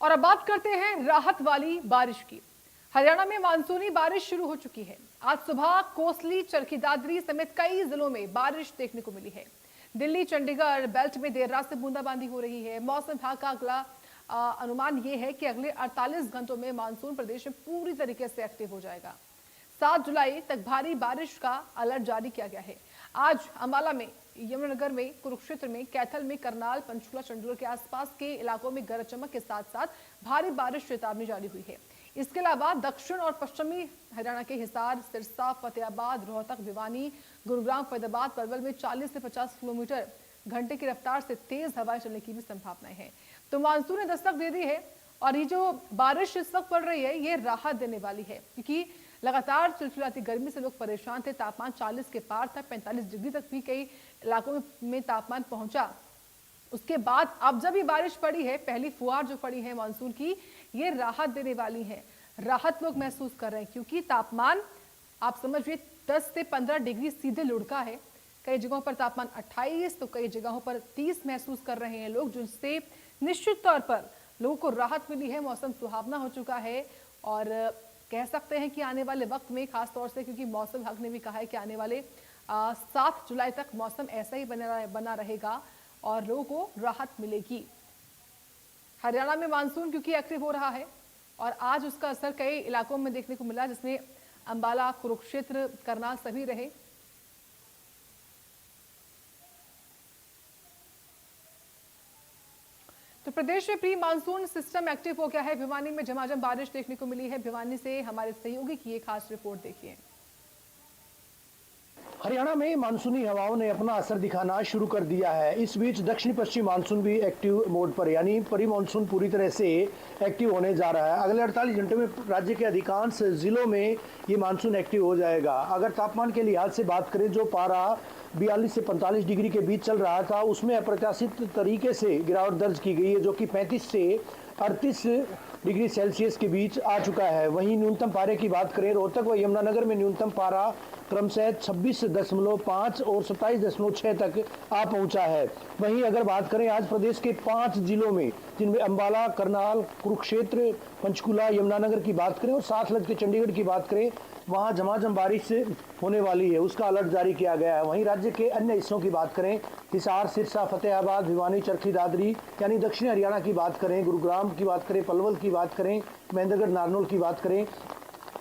और अब बात करते हैं राहत वाली बारिश की। हरियाणा में मानसूनी बारिश शुरू हो चुकी है। आज सुबह कोसली, चरखी दादरी समेत कई जिलों में बारिश देखने को मिली है। दिल्ली, चंडीगढ़ बेल्ट में देर रात से बूंदाबांदी हो रही है। मौसम विभाग का अगला अनुमान यह है कि अगले 48 घंटों में मानसून प्रदेश में पूरी तरीके से एक्टिव हो जाएगा। 7 जुलाई तक भारी बारिश का अलर्ट जारी किया गया है। आज अंबाला में, यमुनानगर में, कुरुक्षेत्र में, कैथल में, करनाल, पंचकुला, चंडीगढ़ के आसपास के इलाकों में गरज चमक के साथ साथ भारी बारिश चेतावनी जारी हुई है। इसके अलावा दक्षिण और पश्चिमी हरियाणा के हिसार, सिरसा, फतेहाबाद, रोहतक, भिवानी, गुरुग्राम, फैजाबाद, पलवल में 40 से 50 किलोमीटर घंटे की रफ्तार से तेज हवाएं चलने की भी संभावनाएं हैं। तो मानसून ने दस्तक दे दी है और ये जो बारिश इस वक्त पड़ रही है ये राहत देने वाली है, क्योंकि लगातार चिलचिलाती गर्मी से लोग परेशान थे। तापमान 40 के पार था, 45 डिग्री तक भी कई इलाकों में तापमान पहुंचा। उसके बाद अब जब ये बारिश पड़ी है, पहली फुहार जो पड़ी है मानसून की, ये राहत देने वाली है। राहत लोग महसूस कर रहे हैं क्योंकि तापमान आप समझिए 10 से 15 डिग्री सीधे लुढ़का है। कई जगहों पर तापमान 28 तो कई जगहों पर 30 महसूस कर रहे हैं लोग, जिससे निश्चित तौर पर लोगों को राहत मिली है। मौसम सुहावना हो चुका है और कह सकते हैं कि आने वाले वक्त में, खास तौर से क्योंकि मौसम विभाग ने भी कहा है कि आने वाले 7 जुलाई तक मौसम ऐसा ही बना रहेगा और लोगों को राहत मिलेगी। हरियाणा में मानसून क्योंकि एक्टिव हो रहा है और आज उसका असर कई इलाकों में देखने को मिला, जिसमें अंबाला, कुरुक्षेत्र, करनाल सभी रहे। तो प्रदेश में प्री मानसून सिस्टम एक्टिव हो गया है। भिवानी में झमाझम बारिश देखने को मिली है। भिवानी से हमारे सहयोगी की एक खास रिपोर्ट देखिए। हरियाणा में मानसूनी हवाओं ने अपना असर दिखाना शुरू कर दिया है। इस बीच दक्षिण पश्चिम मानसून भी एक्टिव मोड पर, यानी प्री मानसून पूरी तरह से एक्टिव होने जा रहा है। अगले 48 घंटे में राज्य के अधिकांश जिलों में ये मानसून एक्टिव हो जाएगा। अगर तापमान के लिहाज से बात करें, जो पारा 42 से 45 डिग्री के बीच चल रहा था, उसमें अप्रत्याशित तरीके से गिरावट दर्ज की गई है, जो कि 35 से 38 डिग्री सेल्सियस के बीच आ चुका है। वहीं न्यूनतम पारे की बात करें, रोहतक व यमुनानगर में न्यूनतम पारा क्रमशः 26.5 और 27.6 तक आ पहुंचा है। वहीं अगर बात करें आज प्रदेश के 5 जिलों में, जिनमें अंबाला, करनाल, कुरुक्षेत्र, पंचकुला, यमुनानगर की बात करें और साथ लग के चंडीगढ़ की बात करें, वहां झमाझम बारिश होने वाली है, उसका अलर्ट जारी किया गया है। वहीं राज्य के अन्य हिस्सों की बात करें, हिसार, सिरसा, फतेहाबाद, भिवानी, चरखी दादरी यानी दक्षिण हरियाणा की बात करें, गुरुग्राम की बात करें, पलवल की बात करें, महेंद्रगढ़, नारनौल की बात करें,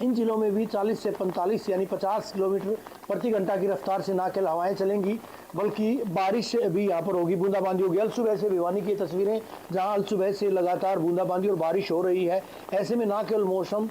इन जिलों में भी 40 से 45 यानी 50 किलोमीटर प्रति घंटा की रफ्तार से ना केवल हवाएं चलेंगी बल्कि बारिश भी यहाँ पर होगी, बूंदाबांदी होगी। अल सुबह से भिवानी की तस्वीरें, जहाँ अल सुबह से लगातार बूंदाबांदी और बारिश हो रही है। ऐसे में ना केवल मौसम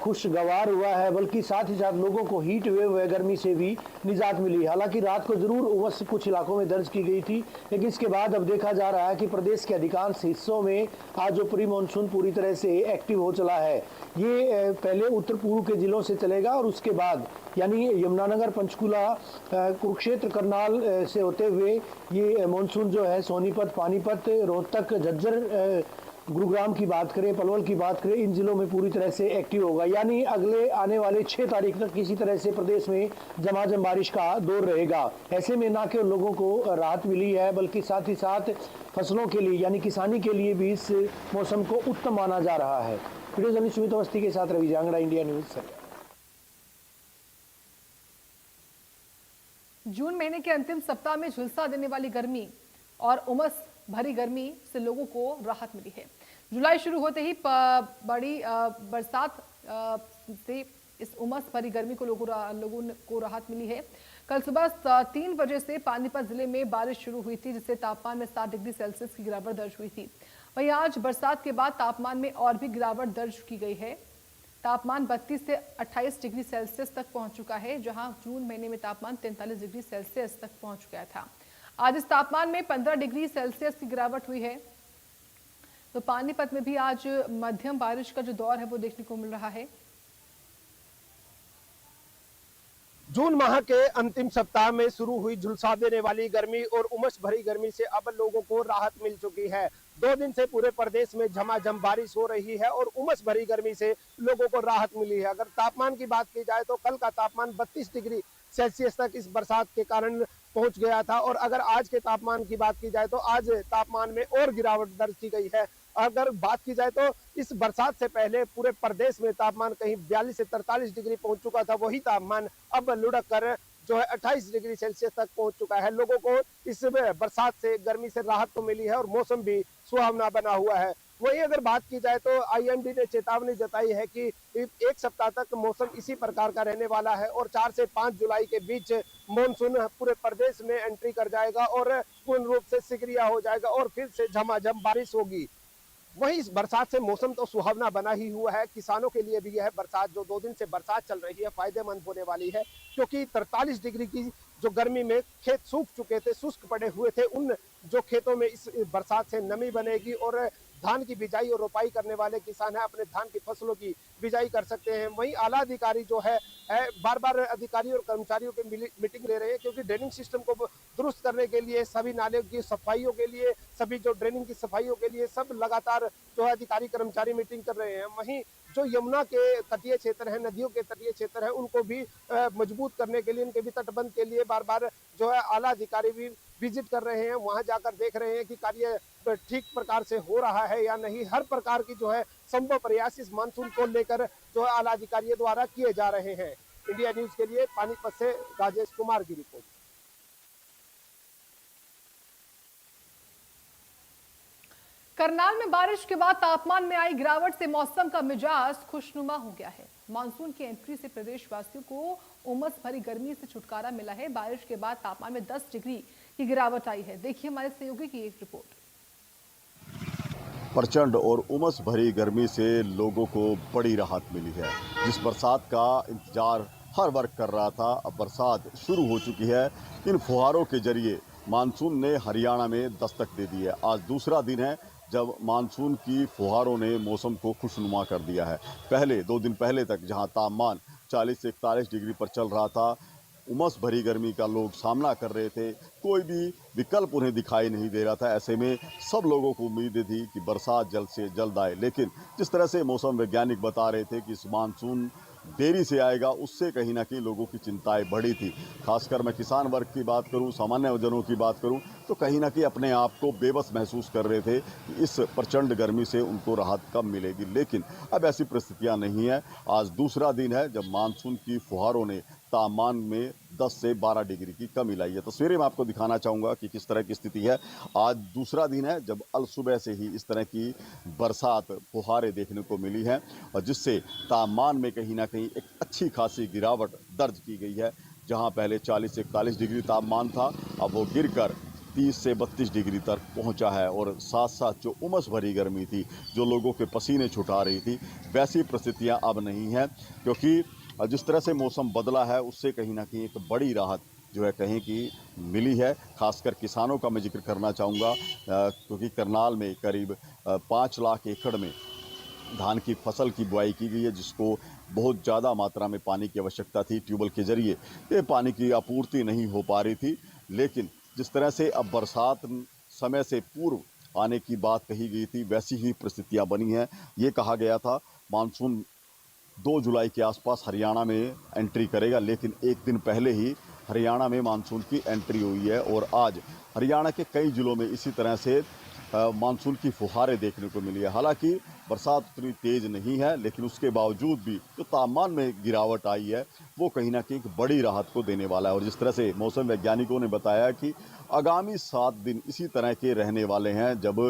खुशगवार हुआ है बल्कि साथ ही साथ लोगों को हीट वेव व गर्मी से भी निजात मिली। हालांकि रात को जरूर उमस कुछ इलाकों में दर्ज की गई थी, लेकिन इसके बाद अब देखा जा रहा है कि प्रदेश के अधिकांश हिस्सों में आज जो प्री मानसून पूरी तरह से एक्टिव हो चला है, ये पहले उत्तर पूर्व के जिलों से चलेगा और उसके बाद यानी यमुनानगर, पंचकुला, कुरुक्षेत्र, करनाल से होते हुए ये मानसून जो है सोनीपत, पानीपत, रोहतक, झज्जर, गुरुग्राम की बात करें, पलवल की बात करें, इन जिलों में पूरी तरह से एक्टिव होगा। यानी अगले आने वाले 6 तारीख तक किसी तरह से प्रदेश में झमाझम बारिश का दौर रहेगा। ऐसे में न केवल लोगों को राहत मिली है बल्कि साथ ही साथ फसलों के लिए यानी किसानी के लिए भी इस मौसम को उत्तम माना जा रहा है। वीडियो जर्नलिस्ट सुमित अवस्थी के साथ रवि जांगड़ा, इंडिया न्यूज। जून महीने के अंतिम सप्ताह में झुलसा देने वाली गर्मी और उमस भरी गर्मी से लोगों को राहत मिली है। जुलाई शुरू होते ही बड़ी बरसात से इस उमस भरी गर्मी को लोगों को राहत मिली है। कल सुबह 3 बजे से पानीपत जिले में बारिश शुरू हुई थी, जिससे तापमान में 7 डिग्री सेल्सियस की गिरावट दर्ज हुई थी। वहीं आज बरसात के बाद तापमान में और भी गिरावट दर्ज की गई है। तापमान 32 से 28 डिग्री सेल्सियस तक पहुंच चुका है, जहां जून महीने में तापमान 43 डिग्री सेल्सियस तक पहुंच गया था। आज इस तापमान में 15 डिग्री सेल्सियस की गिरावट हुई है। तो पानीपत में भी आज मध्यम बारिश का जो दौर है वो देखने को मिल रहा है। जून माह के अंतिम सप्ताह में शुरू हुई झुलसा देने वाली गर्मी और उमस भरी गर्मी से अब लोगों को राहत मिल चुकी है। 2 दिन से पूरे प्रदेश में झमाझम बारिश हो रही है और उमस भरी गर्मी से लोगों को राहत मिली है। अगर तापमान की बात की जाए तो कल का तापमान 32 डिग्री सेल्सियस तक इस बरसात के कारण पहुंच गया था और अगर आज के तापमान की बात की जाए तो आज तापमान में और गिरावट दर्ज की गई है। अगर बात की जाए तो इस बरसात से पहले पूरे प्रदेश में तापमान कहीं 42 से 43 डिग्री पहुंच चुका था। वही तापमान अब लुढ़क कर जो है 28 डिग्री सेल्सियस तक पहुंच चुका है। लोगों को इस बरसात से, गर्मी से राहत तो मिली है और मौसम भी सुहावना बना हुआ है। वहीं अगर बात की जाए तो आईएमडी ने चेतावनी जताई है कि एक सप्ताह तक मौसम इसी प्रकार का रहने वाला है और 4 से 5 जुलाई के बीच मानसून पूरे प्रदेश में एंट्री कर जाएगा और पूर्ण रूप से सक्रिय हो जाएगा और फिर से झमाझम बारिश होगी। वहीं इस बरसात से मौसम तो सुहावना बना ही हुआ है। किसानों के लिए भी यह बरसात, जो 2 दिन से बरसात चल रही है, फायदेमंद होने वाली है, क्योंकि 43 डिग्री की जो गर्मी में खेत सूख चुके थे, शुष्क पड़े हुए थे, उन जो खेतों में इस बरसात से नमी बनेगी और धान की बिजाई और रोपाई करने वाले किसान है अपने धान की फसलों की बिजाई कर सकते हैं। वहीं आला अधिकारी जो है बार बार अधिकारी और कर्मचारियों की मीटिंग ले रहे हैं, क्योंकि ड्रेनिंग सिस्टम को दुरुस्त करने के लिए, सभी नाले की सफाइयों के लिए, सभी जो ड्रेनिंग की सफाइयों के लिए सब लगातार जो है अधिकारी कर्मचारी मीटिंग कर रहे हैं। वहीं जो यमुना के तटीय क्षेत्र है, नदियों के तटीय क्षेत्र है, उनको भी मजबूत करने के लिए, उनके भी तटबंध के लिए बार बार जो है आला अधिकारी भी विजिट कर रहे हैं। वहां जाकर देख रहे हैं कि कार्य ठीक प्रकार से हो रहा है या नहीं। हर प्रकार की जो है संभव प्रयास इस मानसून को लेकर जो है आला अधिकारियों द्वारा किए जा रहे हैं। इंडिया न्यूज के लिए पानीपत से राजेश कुमार की रिपोर्ट। करनाल में बारिश के बाद तापमान में आई गिरावट से मौसम का मिजाज खुशनुमा हो गया है। मानसून की एंट्री से प्रदेशवासियों को उमस भरी गर्मी से छुटकारा मिला है। बारिश के बाद तापमान में 10 डिग्री की गिरावट आई है। देखिए हमारे सहयोगी की एक रिपोर्ट। प्रचंड और उमस भरी गर्मी से लोगों को बड़ी राहत मिली है। जिस बरसात का इंतजार हर वर्ग कर रहा था, अब बरसात शुरू हो चुकी है। इन फुहारों के जरिए मानसून ने हरियाणा में दस्तक दे दी है। आज दूसरा दिन है जब मानसून की फुहारों ने मौसम को खुशनुमा कर दिया है। पहले 2 दिन पहले तक जहां तापमान 40 से 41 डिग्री पर चल रहा था, उमस भरी गर्मी का लोग सामना कर रहे थे, कोई भी विकल्प उन्हें दिखाई नहीं दे रहा था। ऐसे में सब लोगों को उम्मीद थी कि बरसात जल्द से जल्द आए, लेकिन जिस तरह से मौसम वैज्ञानिक बता रहे थे कि इस मानसून देरी से आएगा, उससे कहीं ना कहीं लोगों की चिंताएं बढ़ी थी। खासकर मैं किसान वर्ग की बात करूं, सामान्य जनों की बात करूं, तो कहीं ना कहीं अपने आप को बेबस महसूस कर रहे थे कि इस प्रचंड गर्मी से उनको राहत कब मिलेगी। लेकिन अब ऐसी परिस्थितियां नहीं है। आज दूसरा दिन है जब मानसून की फुहारों ने तापमान में 10 से 12 डिग्री की कमी लाई है। तस्वीरें मैं आपको दिखाना चाहूँगा कि किस तरह की स्थिति है। आज दूसरा दिन है जब अल सुबह से ही इस तरह की बरसात फुहारें देखने को मिली हैं और जिससे तापमान में कहीं ना कहीं एक अच्छी खासी गिरावट दर्ज की गई है। जहां पहले 40 से 41 डिग्री तापमान था, अब वो गिरकर 30 से 32 डिग्री तक पहुंचा है। और साथ साथ जो उमस भरी गर्मी थी, जो लोगों के पसीने छुटा रही थी, वैसी परिस्थितियां अब नहीं हैं, क्योंकि जिस तरह से मौसम बदला है उससे कहीं ना कहीं एक बड़ी राहत जो है कहीं की मिली है। खासकर किसानों का मैं जिक्र करना चाहूँगा, क्योंकि करनाल में करीब 5 लाख एकड़ में धान की फसल की बुआई की गई है, जिसको बहुत ज़्यादा मात्रा में पानी की आवश्यकता थी। ट्यूबवेल के जरिए ये पानी की आपूर्ति नहीं हो पा रही थी, लेकिन जिस तरह से अब बरसात समय से पूर्व आने की बात कही गई थी, वैसी ही परिस्थितियां बनी हैं। ये कहा गया था मानसून 2 जुलाई के आसपास हरियाणा में एंट्री करेगा, लेकिन एक दिन पहले ही हरियाणा में मानसून की एंट्री हुई है और आज हरियाणा के कई जिलों में इसी तरह से मानसून की फुहारें देखने को मिली है। हालांकि बरसात उतनी तेज़ नहीं है, लेकिन उसके बावजूद भी जो तापमान में गिरावट आई है वो कहीं ना कहीं एक बड़ी राहत को देने वाला है। और जिस तरह से मौसम वैज्ञानिकों ने बताया कि आगामी 7 दिन इसी तरह के रहने वाले हैं, जब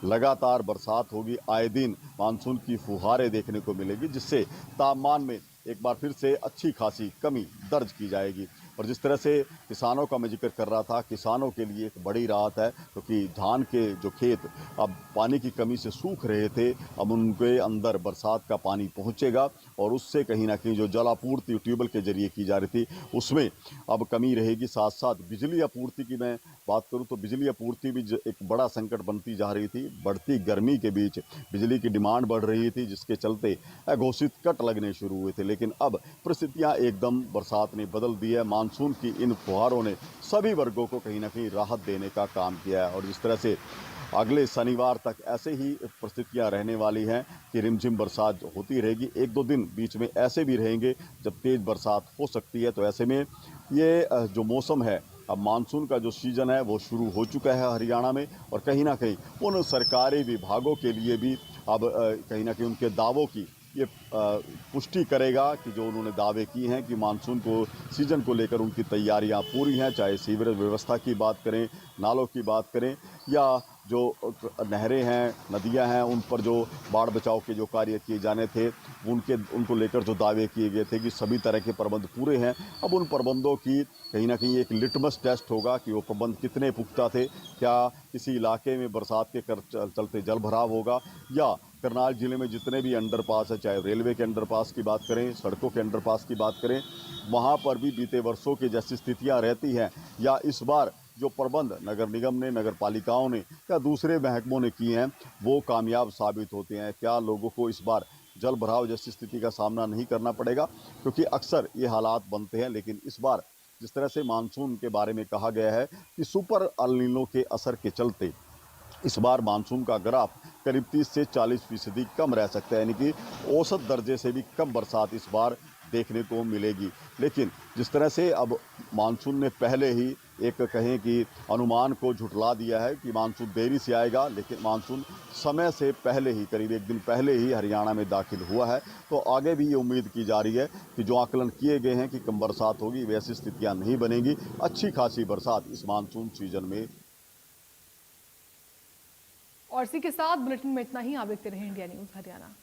लगातार बरसात होगी, आए दिन मानसून की फुहारें देखने को मिलेगी, जिससे तापमान में एक बार फिर से अच्छी खासी कमी दर्ज की जाएगी। और जिस तरह से किसानों का मैं जिक्र कर रहा था, किसानों के लिए एक बड़ी राहत है, क्योंकि धान के जो खेत अब पानी की कमी से सूख रहे थे, अब उनके अंदर बरसात का पानी पहुंचेगा और उससे कहीं ना कहीं जो जल आपूर्ति ट्यूबवेल के जरिए की जा रही थी उसमें अब कमी रहेगी। साथ साथ बिजली आपूर्ति की मैं बात करूं तो बिजली आपूर्ति भी एक बड़ा संकट बनती जा रही थी। बढ़ती गर्मी के बीच बिजली की डिमांड बढ़ रही थी, जिसके चलते अघोषित कट लगने शुरू हुए थे। लेकिन अब परिस्थितियां एकदम बरसात ने बदल दी है। मानसून की इन फुहारों ने सभी वर्गों को कहीं ना कहीं राहत देने का काम किया है और जिस तरह से अगले शनिवार तक ऐसे ही परिस्थितियां रहने वाली हैं कि रिमझिम बरसात होती रहेगी। 1-2 दिन बीच में ऐसे भी रहेंगे जब तेज़ बरसात हो सकती है। तो ऐसे में ये जो मौसम है अब मानसून का जो सीजन है वो शुरू हो चुका है हरियाणा में, और कहीं ना कहीं उन सरकारी विभागों के लिए भी अब कहीं ना कहीं उनके दावों की ये पुष्टि करेगा कि जो उन्होंने दावे किए हैं कि मानसून को सीजन को लेकर उनकी तैयारियां पूरी हैं, चाहे सीवरेज व्यवस्था की बात करें, नालों की बात करें, या जो नहरें हैं, नदियां हैं, उन पर जो बाढ़ बचाव के जो कार्य किए जाने थे उनको लेकर जो दावे किए गए थे कि सभी तरह के प्रबंध पूरे हैं। अब उन प्रबंधों की कहीं ना कहीं एक लिटमस टेस्ट होगा कि वो प्रबंध कितने पुख्ता थे। क्या किसी इलाके में बरसात के चलते जल भराव होगा, या करनाल जिले में जितने भी अंडरपास है, चाहे रेलवे के अंडरपास की बात करें, सड़कों के अंडरपास की बात करें, वहाँ पर भी बीते वर्षों की जैसी स्थितियाँ रहती हैं, या इस बार जो प्रबंध नगर निगम ने, नगर पालिकाओं ने या दूसरे महकमों ने किए हैं वो कामयाब साबित होते हैं। क्या लोगों को इस बार जल भराव जैसी स्थिति का सामना नहीं करना पड़ेगा, क्योंकि अक्सर ये हालात बनते हैं। लेकिन इस बार जिस तरह से मानसून के बारे में कहा गया है कि सुपर अल नीनो के असर के चलते इस बार मानसून का ग्राफ करीब 30 से 40% कम रह सकता है, यानी कि औसत दर्जे से भी कम बरसात इस बार देखने को मिलेगी। लेकिन जिस तरह से अब मानसून ने पहले ही एक कहें कि अनुमान को झुठला दिया है कि मानसून देरी से आएगा, लेकिन मानसून समय से पहले ही, करीब एक दिन पहले ही हरियाणा में दाखिल हुआ है, तो आगे भी ये उम्मीद की जा रही है कि जो आकलन किए गए हैं कि कम बरसात होगी, वैसी स्थितियाँ नहीं बनेंगी। अच्छी खासी बरसात इस मानसून सीजन में। और इसी के साथ बुलेटिन में इतना ही। आप देखते रहें इंडिया न्यूज़ हरियाणा।